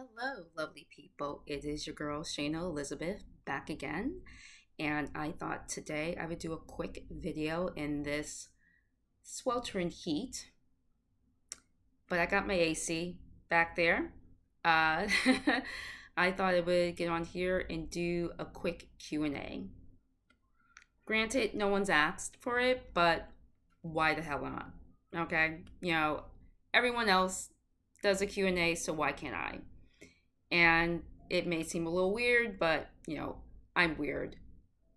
Hello, lovely people. It is your girl, Shayna Elizabeth, back again. And I thought today I would do a quick video in this sweltering heat. But I got my AC back there. Uh, I thought I would get on here and do a quick Q&A. Granted, no one's asked for it, but why the hell not? Okay? Everyone else does a Q&A, so why can't I? And it may seem a little weird, but I'm weird.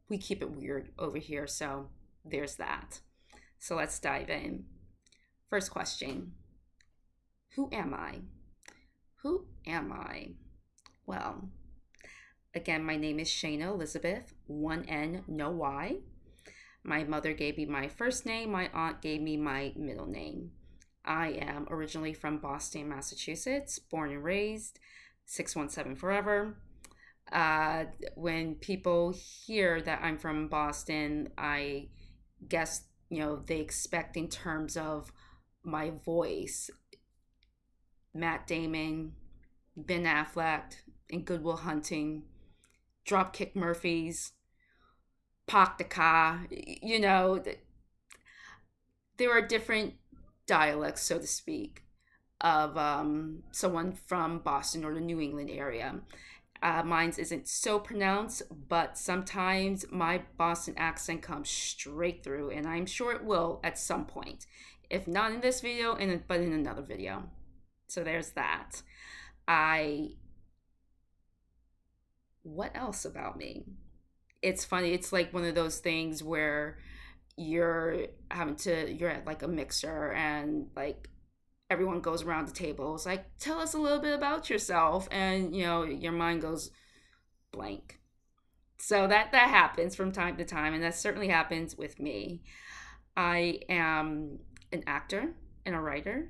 We keep it weird over here, so there's that. So let's dive in. First question. Who am I? Who am I? Well, again, my name is Shayna Elizabeth, one N, no Y. My mother gave me my first name, my aunt gave me my middle name. I am originally from Boston, Massachusetts, born and raised, 617 forever. When people hear that I'm from Boston, I guess, they expect in terms of my voice, Matt Damon, Ben Affleck, and Good Will Hunting, Dropkick Murphys, Park the Car, there are different dialects, so to speak, of someone from Boston or the New England area. Mine's isn't so pronounced, but sometimes my Boston accent comes straight through, and I'm sure it will at some point. If not in this video, but in another video. So there's that. What else about me? It's funny. It's like one of those things where you're at like a mixer and like everyone goes around the table. It's like, tell us a little bit about yourself, and your mind goes blank. So that happens from time to time, and that certainly happens with me. I am an actor and a writer.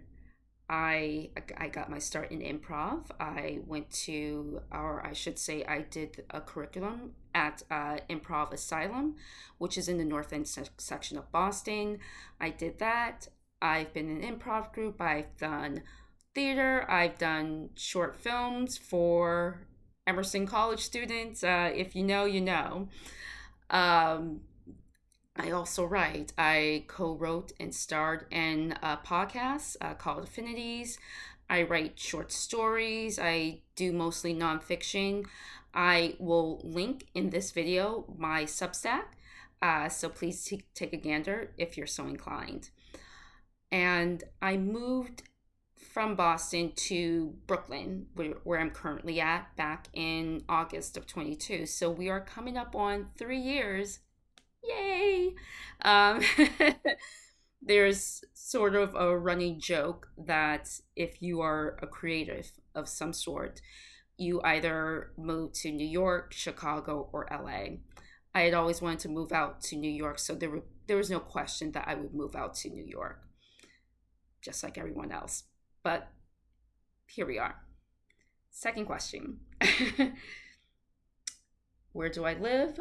I got my start in improv. I went to, or I should say, I did a curriculum at Improv Asylum, which is in the North End section of Boston. I did that. I've been in an improv group. I've done theater. I've done short films for Emerson College students. If you know, you know. I also write. I co-wrote and starred in a podcast called Affinities. I write short stories. I do mostly nonfiction. I will link in this video my Substack, so please take a gander if you're so inclined. And I moved from Boston to Brooklyn, where I'm currently at, back in August of 22. So we are coming up on 3 years. Yay! Um, there's sort of a running joke that if you are a creative of some sort, you either move to New York, Chicago, or LA. I had always wanted to move out to New York, so there was no question that I would move out to New York, just like everyone else. But here we are. Second question. Where do I live?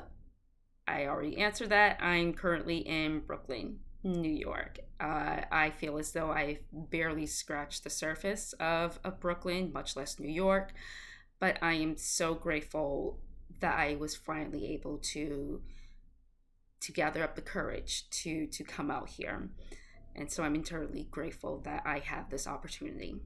I already answered that. I'm currently in Brooklyn, New York. I feel as though I've barely scratched the surface of Brooklyn, much less New York. But I am so grateful that I was finally able to gather up the courage to come out here. And so I'm eternally grateful that I have this opportunity.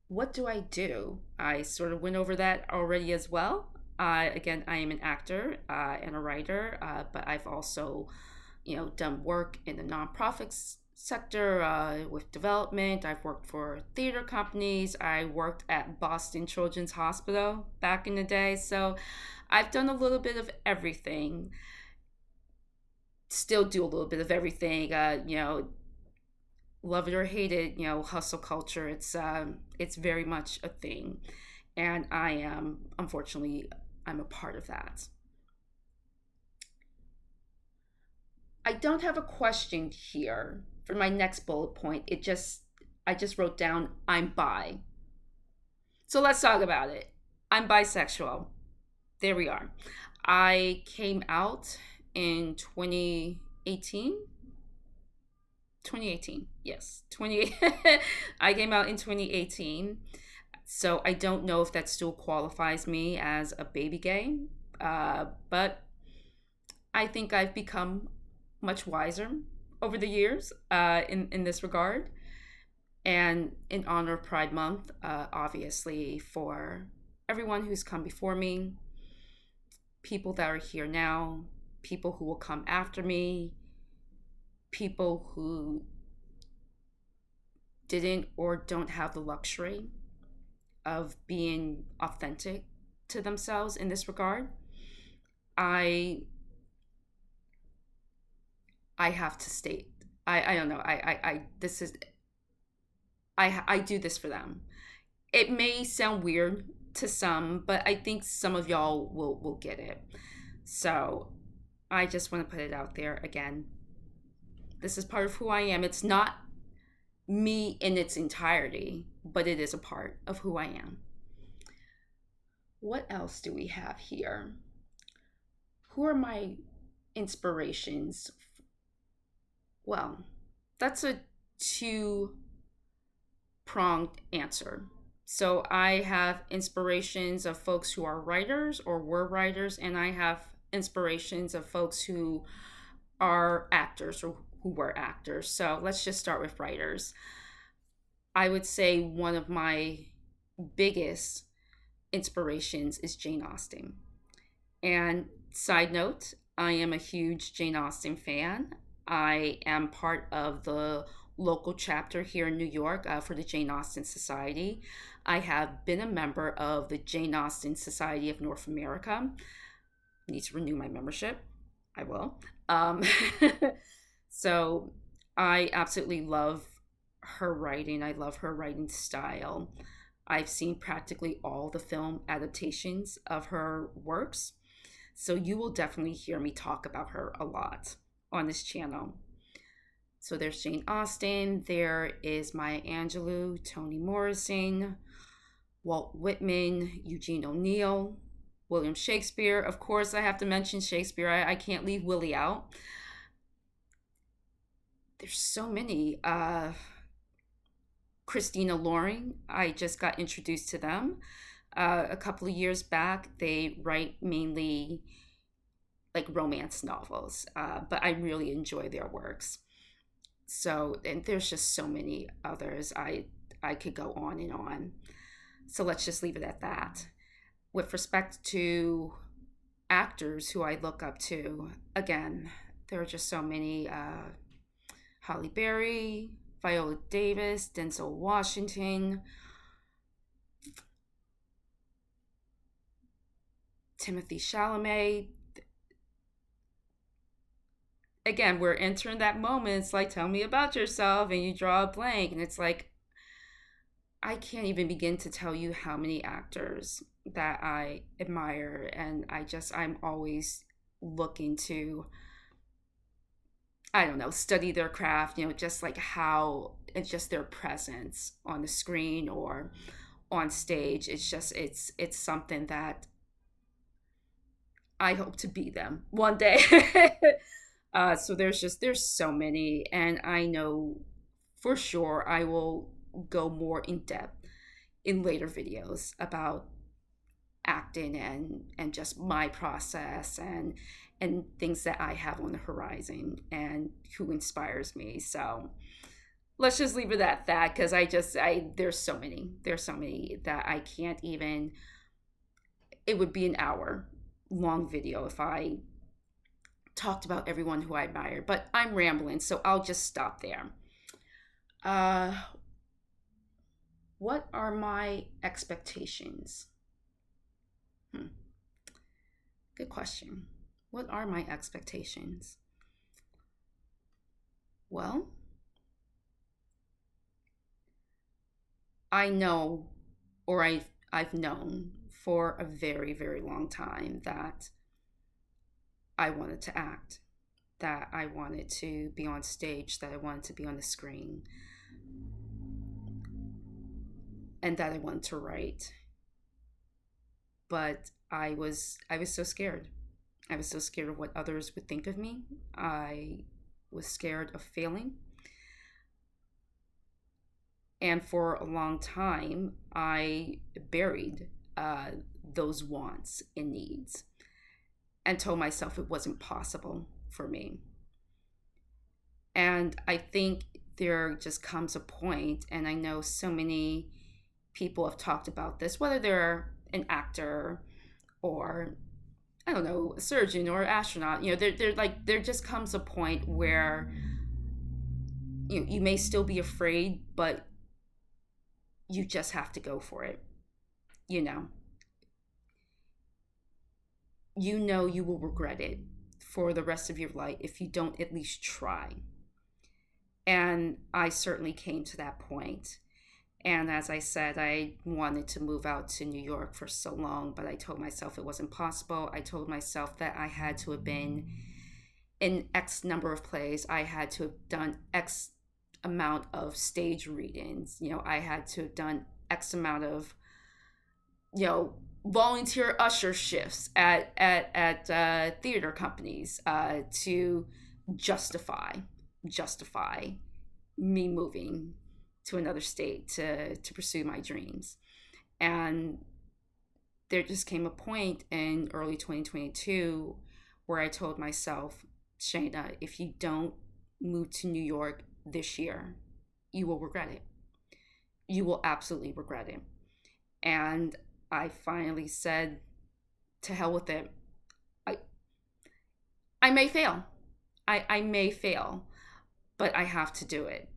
What do I do? I sort of went over that already as well. Again, I am an actor and a writer, but I've also, done work in the nonprofit sector with development. I've worked for theater companies. I worked at Boston Children's Hospital back in the day. So I've done a little bit of everything. Still do a little bit of everything. Love it or hate it, hustle culture. It's very much a thing, and I am, unfortunately, I'm a part of that. I don't have a question here for my next bullet point. I just wrote down I'm bi. So let's talk about it. I'm bisexual. There we are. I came out in 2018. 2018. Yes, 20. I came out in 2018. So I don't know if that still qualifies me as a baby gay, but I think I've become much wiser over the years in this regard. And in honor of Pride Month, obviously, for everyone who's come before me, people that are here now, people who will come after me, people who didn't or don't have the luxury of being authentic to themselves in this regard, I I have to state, I don't know, I this is, I do this for them. It may sound weird to some, but I think some of y'all will get it. So I just want to put it out there again. This is part of who I am. It's not me in its entirety, but it is a part of who I am. What else do we have here? Who are my inspirations? Well, that's a two pronged answer. So I have inspirations of folks who are writers or were writers, and I have inspirations of folks who are actors or who were actors. So let's just start with writers. I would say one of my biggest inspirations is Jane Austen. And side note, I am a huge Jane Austen fan. I am part of the local chapter here in New York for the Jane Austen Society. I have been a member of the Jane Austen Society of North America. Need to renew my membership. I will. So I absolutely love her writing. I love her writing style. I've seen practically all the film adaptations of her works. So you will definitely hear me talk about her a lot on this channel. So there's Jane Austen, there is Maya Angelou, Toni Morrison, Walt Whitman, Eugene O'Neill, William Shakespeare. Of course, I have to mention Shakespeare. I can't leave Willie out. There's so many. Christina Loring, I just got introduced to them a couple of years back. They write mainly like romance novels, but I really enjoy their works. So, and there's just so many others. I could go on and on. So let's just leave it at that. With respect to actors who I look up to, again, there are just so many. Halle Berry, Viola Davis, Denzel Washington, Timothy Chalamet. Again, we're entering that moment. It's like, tell me about yourself, and you draw a blank, and it's like, I can't even begin to tell you how many actors that I admire, and I'm always looking to, I don't know, study their craft, just like how it's just their presence on the screen or on stage. It's just, it's something that I hope to be them one day. So there's so many, and I know for sure I will go more in depth in later videos about acting and just my process and things that I have on the horizon and who inspires me. So let's just leave it at that, because there's so many that I can't even. It would be an hour long video if I talked about everyone who I admire, but I'm rambling, so I'll just stop there. What are my expectations? Good question. What are my expectations? Well, I know, or I've known for a very, very long time that I wanted to act, that I wanted to be on stage, that I wanted to be on the screen, and that I wanted to write. But I was so scared. I was so scared of what others would think of me. I was scared of failing. And for a long time, I buried those wants and needs and told myself it wasn't possible for me. And I think there just comes a point, and I know so many people have talked about this, whether they're an actor or, I don't know, a surgeon or astronaut. There just comes a point where you may still be afraid, but you just have to go for it. You know, you will regret it for the rest of your life if you don't at least try. And I certainly came to that point. And as I said, I wanted to move out to New York for so long, but I told myself it wasn't possible. I told myself that I had to have been in X number of plays. I had to have done X amount of stage readings. I had to have done X amount of, volunteer usher shifts at theater companies to justify me moving to another state to pursue my dreams. And there just came a point in early 2022 where I told myself, Shayna, if you don't move to New York this year, you will regret it. You will absolutely regret it. And I finally said, to hell with it. I may fail. I may fail, but I have to do it.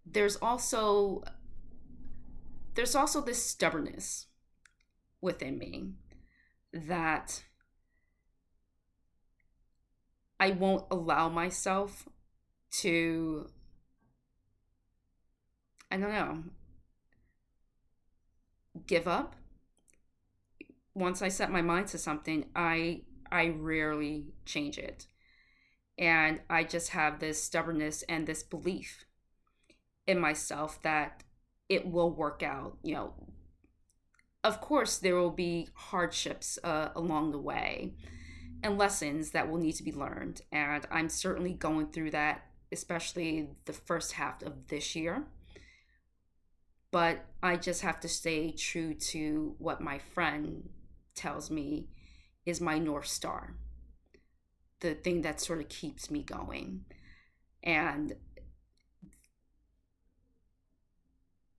There's also this stubbornness within me that I won't allow myself to, I don't know, give up. Once I set my mind to something, I rarely change it. And I just have this stubbornness and this belief in myself that it will work out. Of course, there will be hardships along the way and lessons that will need to be learned. And I'm certainly going through that, especially the first half of this year. But I just have to stay true to what my friend tells me is my North Star, the thing that sort of keeps me going. And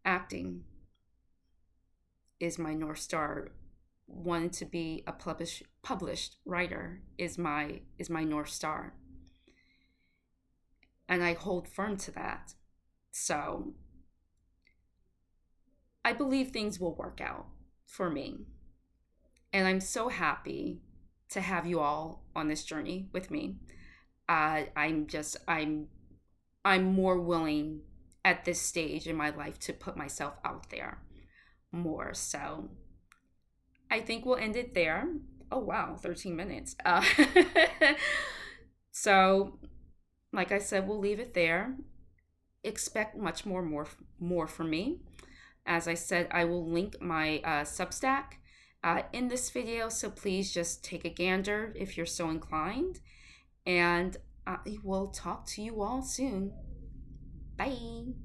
acting is my North Star. Wanting to be a published writer is my North Star. And I hold firm to that. So I believe things will work out for me. And I'm so happy to have you all on this journey with me. I'm more willing at this stage in my life to put myself out there more. So I think we'll end it there. Oh, wow, 13 minutes. So, like I said, we'll leave it there. Expect much more from me. As I said, I will link my Substack in this video, so please just take a gander if you're so inclined. And I will talk to you all soon. Bye.